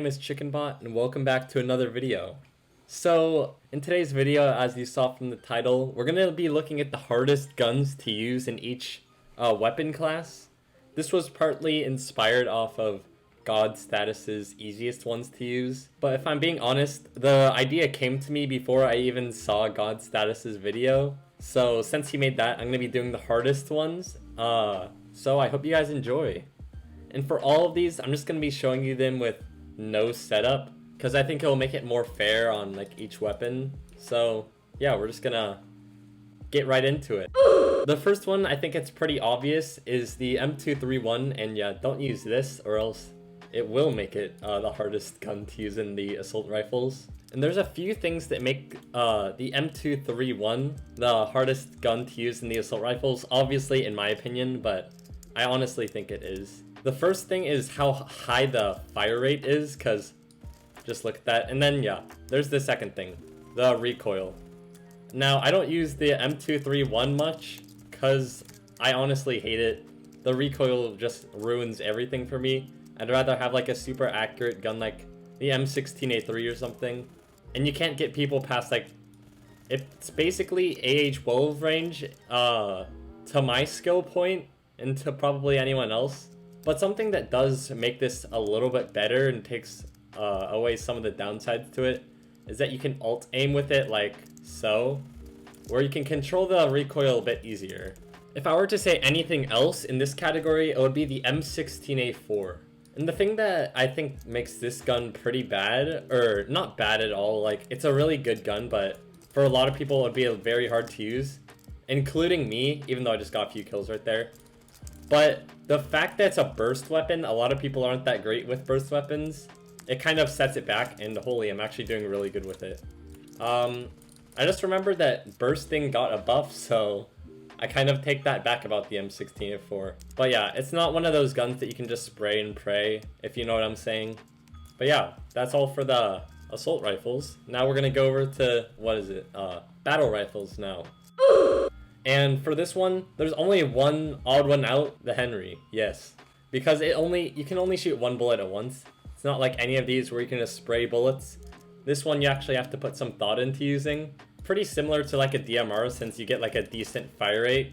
name is ChickenBot and welcome back to another video. So in today's video, as you saw from the title, we're going to be looking at the hardest guns to use in each weapon class. This was partly inspired off of God Status's easiest ones to use, but if I'm being honest, the idea came to me before I even saw God Status's video. So since he made that, I'm going to be doing the hardest ones. So I hope you guys enjoy. And for all of these, I'm just going to be showing you them with no setup, because I think it'll make it more fair on like each weapon. So yeah, we're just going to get right into it. The first one, I think it's pretty obvious, is the M231, and yeah, don't use this or else it will make it the hardest gun to use in the assault rifles. And there's a few things that make the M231 the hardest gun to use in the assault rifles, obviously in my opinion, but I honestly think it is. The first thing is how high the fire rate is, because just look at that. And then yeah, there's the second thing, the recoil. Now, I don't use the M231 much, because I honestly hate it. The recoil just ruins everything for me. I'd rather have like a super accurate gun like the M16A3 or something. And you can't get people past like, it's basically AH-12 range to my skill point and to probably anyone else. But something that does make this a little bit better and takes away some of the downsides to it is that you can alt aim with it like so, where you can control the recoil a bit easier. If I were to say anything else in this category, it would be the M16A4. And the thing that I think makes this gun pretty bad, or not bad at all, like it's a really good gun, but for a lot of people it would be very hard to use, including me, even though I just got a few kills right there. But the fact that it's a burst weapon, a lot of people aren't that great with burst weapons. It kind of sets it back, and holy, I'm actually doing really good with it. I just remembered that bursting got a buff, so I kind of take that back about the M16A4. But yeah, it's not one of those guns that you can just spray and pray, if you know what I'm saying. But yeah, that's all for the assault rifles. Now we're gonna go over to, what is it? Battle rifles now. And for this one, there's only one odd one out, the Henry, yes. Because you can only shoot one bullet at once. It's not like any of these where you can just spray bullets. This one you actually have to put some thought into using. Pretty similar to like a DMR since you get like a decent fire rate.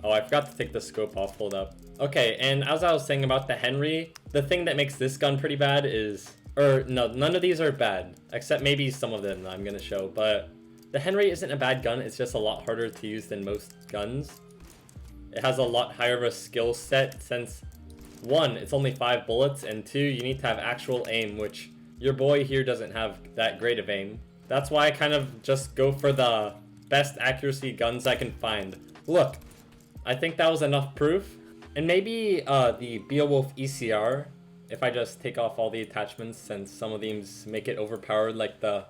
Oh, I forgot to take the scope off, hold up. Okay, and as I was saying about the Henry, the thing that makes this gun pretty bad is, or no, none of these are bad, except maybe some of them that I'm gonna show, but the Henry isn't a bad gun, it's just a lot harder to use than most guns. It has a lot higher of a skill set since, one, it's only 5 bullets, and 2, you need to have actual aim, which your boy here doesn't have that great of aim. That's why I kind of just go for the best accuracy guns I can find. Look, I think that was enough proof. And maybe the Beowulf ECR, if I just take off all the attachments, since some of these make it overpowered, like the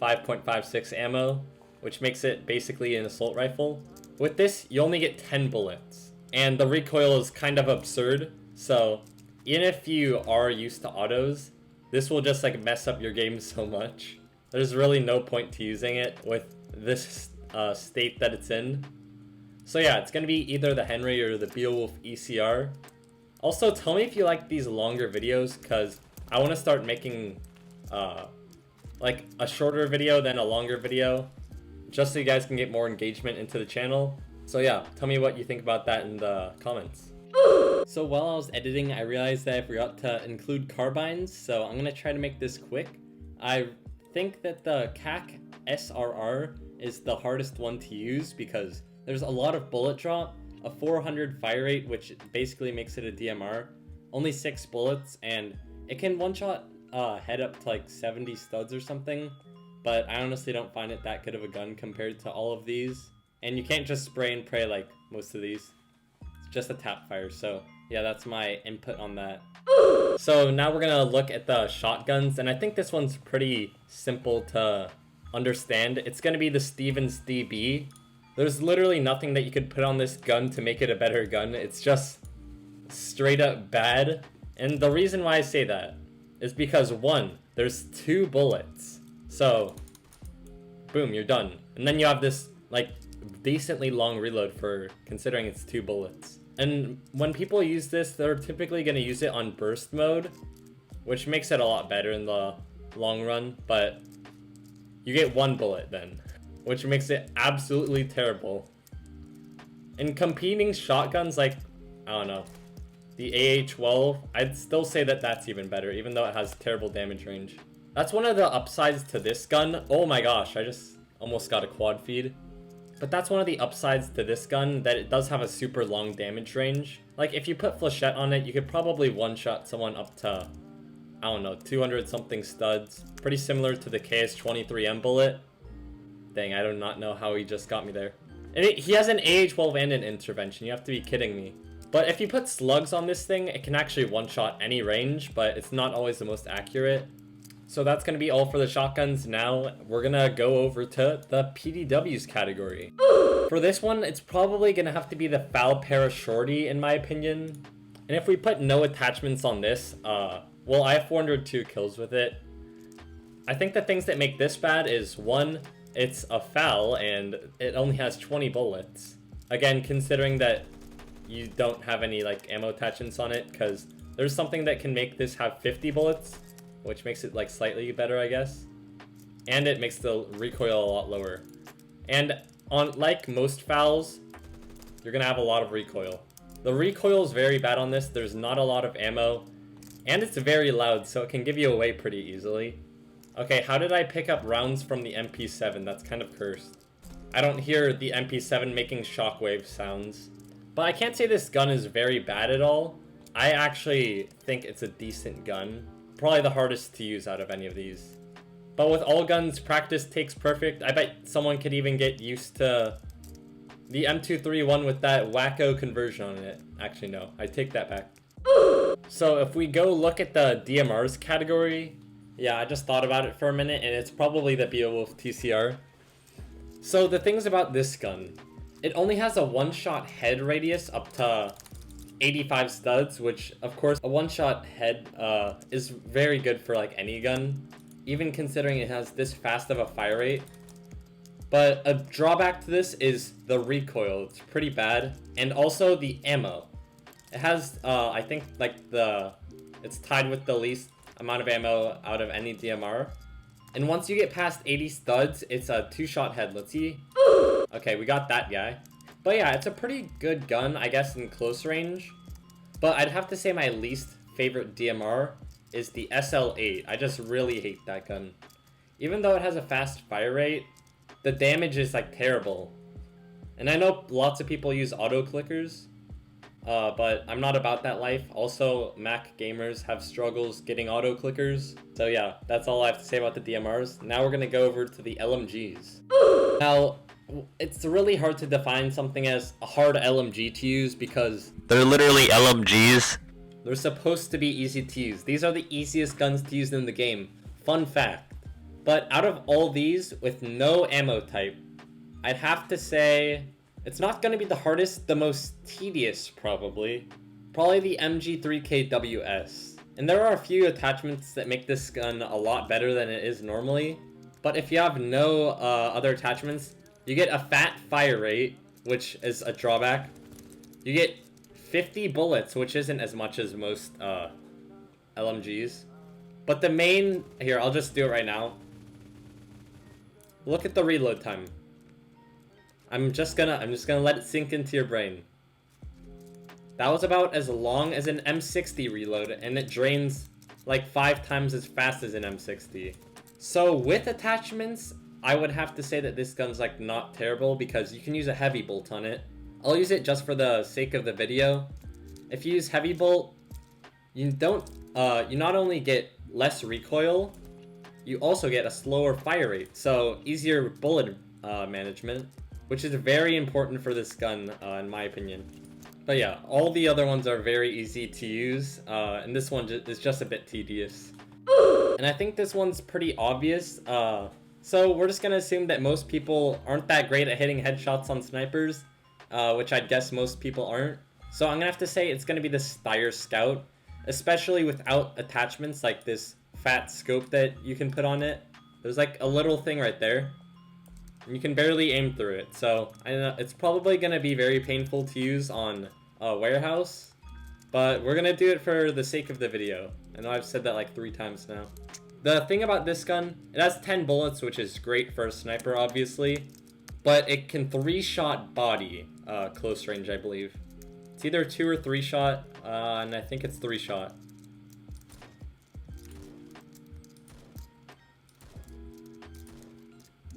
5.56 ammo, which makes it basically an assault rifle. With this, you only get 10 bullets, and the recoil is kind of absurd, so even if you are used to autos, this will just like mess up your game so much. There's really no point to using it with this state that it's in. So yeah, it's gonna be either the Henry or the Beowulf ECR. Also, tell me if you like these longer videos, because I want to start making like a shorter video than a longer video, just so you guys can get more engagement into the channel. So yeah, tell me what you think about that in the comments. So while I was editing, I realized that I forgot to include carbines, so I'm gonna try to make this quick. I think that the CAC SRR is the hardest one to use because there's a lot of bullet drop, a 400 fire rate, which basically makes it a DMR, only 6 bullets, and it can one-shot head up to like 70 studs or something, but I honestly don't find it that good of a gun compared to all of these. And you can't just spray and pray like most of these. It's just a tap fire, so yeah, that's my input on that. So now we're gonna look at the shotguns, and I think this one's pretty simple to understand. It's gonna be the Stevens DB. There's literally nothing that you could put on this gun to make it a better gun. It's just straight up bad. And the reason why I say that is because, one, there's 2 bullets. So, boom, you're done. And then you have this, like, decently long reload for considering it's 2 bullets. And when people use this, they're typically going to use it on burst mode. which makes it a lot better in the long run, but you get 1 bullet then, which makes it absolutely terrible. In competing shotguns, like, I don't know, the AA-12, I'd still say that that's even better, even though it has terrible damage range. That's one of the upsides to this gun. Oh my gosh, I just almost got a quad feed. But that's one of the upsides to this gun, that it does have a super long damage range. Like, if you put flechette on it, you could probably one-shot someone up to, I don't know, 200 something studs. Pretty similar to the KS-23M bullet. Dang, I do not know how he just got me there. And he has an AA-12 and an intervention, you have to be kidding me. But if you put slugs on this thing, it can actually one-shot any range, but it's not always the most accurate. So that's going to be all for the shotguns. Now we're going to go over to the PDWs category. For this one, it's probably going to have to be the Foul Para Shorty in my opinion. And if we put no attachments on this, well, I have 402 kills with it. I think the things that make this bad is, one, it's a foul and it only has 20 bullets. Again, considering that you don't have any like ammo attachments on it, because there's something that can make this have 50 bullets, which makes it like slightly better, I guess. And it makes the recoil a lot lower. And on like most fouls, you're gonna have a lot of recoil. The recoil is very bad on this. There's not a lot of ammo, and it's very loud, so it can give you away pretty easily. Okay, how did I pick up rounds from the MP7? That's kind of cursed. I don't hear the MP7 making shockwave sounds. But I can't say this gun is very bad at all. I actually think it's a decent gun. Probably the hardest to use out of any of these. But with all guns, practice takes perfect. I bet someone could even get used to the M231 with that wacko conversion on it. Actually, no, I take that back. So if we go look at the DMRs category, yeah, I just thought about it for a minute, and it's probably the Beowulf TCR. So the things about this gun, it only has a one-shot head radius up to 85 studs, which of course a one-shot head is very good for like any gun, even considering it has this fast of a fire rate. But a drawback to this is the recoil. It's pretty bad, and also the ammo. It has I think like it's tied with the least amount of ammo out of any DMR. And once you get past 80 studs, it's a 2-shot head. Let's see. Okay, we got that guy. But yeah, it's a pretty good gun, I guess, in close range. But I'd have to say my least favorite DMR is the SL8. I just really hate that gun. Even though it has a fast fire rate, the damage is like terrible. And I know lots of people use auto clickers, but I'm not about that life. Also, Mac gamers have struggles getting auto clickers. So yeah, that's all I have to say about the DMRs. Now we're gonna go over to the LMGs. Now, it's really hard to define something as a hard LMG to use because they're literally LMGs. They're supposed to be easy to use. These are the easiest guns to use in the game. Fun fact. But out of all these, with no ammo type, I'd have to say it's not going to be the hardest, the most tedious probably. Probably the MG3KWS. And there are a few attachments that make this gun a lot better than it is normally. But if you have no other attachments, you get a fat fire rate, which is a drawback. You get 50 bullets, which isn't as much as most LMGs. But the main... Here, I'll just do it right now. Look at the reload time. I'm just gonna let it sink into your brain. That was about as long as an M60 reload, and it drains like 5 times as fast as an M60. So with attachments, I would have to say that this gun's like not terrible because you can use a heavy bolt on it. I'll use it just for the sake of the video. If you use heavy bolt, you not only get less recoil, you also get a slower fire rate, so easier bullet management, which is very important for this gun in my opinion. But yeah, all the other ones are very easy to use, and this one is just a bit tedious. And I think this one's pretty obvious. So we're just gonna assume that most people aren't that great at hitting headshots on snipers, which I'd guess most people aren't. So I'm gonna have to say it's gonna be the Steyr Scout, especially without attachments like this fat scope that you can put on it. There's like a little thing right there, and you can barely aim through it. So I know it's probably gonna be very painful to use on a warehouse, but we're gonna do it for the sake of the video. I know I've said that like 3 times now. The thing about this gun, it has 10 bullets, which is great for a sniper, obviously. But it can 3-shot body, close range, I believe. It's either 2 or 3-shot, and I think it's 3-shot.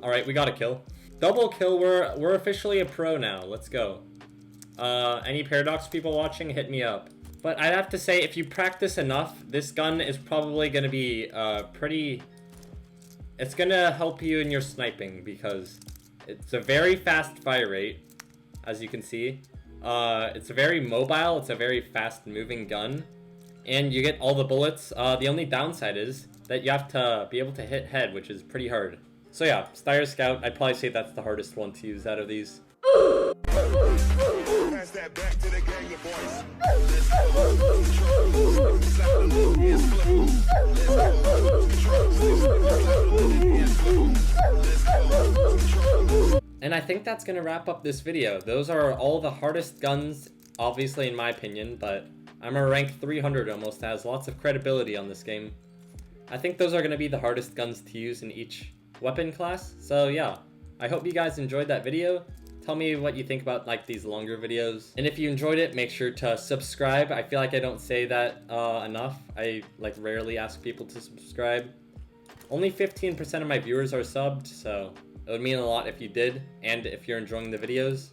Alright, we got a kill. Double kill, we're officially a pro now. Let's go. Any Paradox people watching, hit me up. But I'd have to say, if you practice enough, this gun is probably going to be pretty... It's going to help you in your sniping, because it's a very fast fire rate, as you can see. It's very mobile, it's a very fast-moving gun, and you get all the bullets. The only downside is that you have to be able to hit head, which is pretty hard. So yeah, Steyr Scout, I'd probably say that's the hardest one to use out of these. And I think that's gonna wrap up this video. Those are all the hardest guns, obviously in my opinion, but I'm a rank 300 almost, has lots of credibility on this game. I think those are gonna be the hardest guns to use in each weapon class. So yeah, I hope you guys enjoyed that video. Tell me what you think about like these longer videos. And if you enjoyed it, make sure to subscribe. I feel like I don't say that enough. I like rarely ask people to subscribe. Only 15% of my viewers are subbed, so it would mean a lot if you did, and if you're enjoying the videos.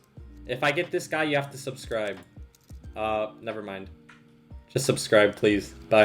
If I get this guy, you have to subscribe. Never mind. Just subscribe, please. Bye.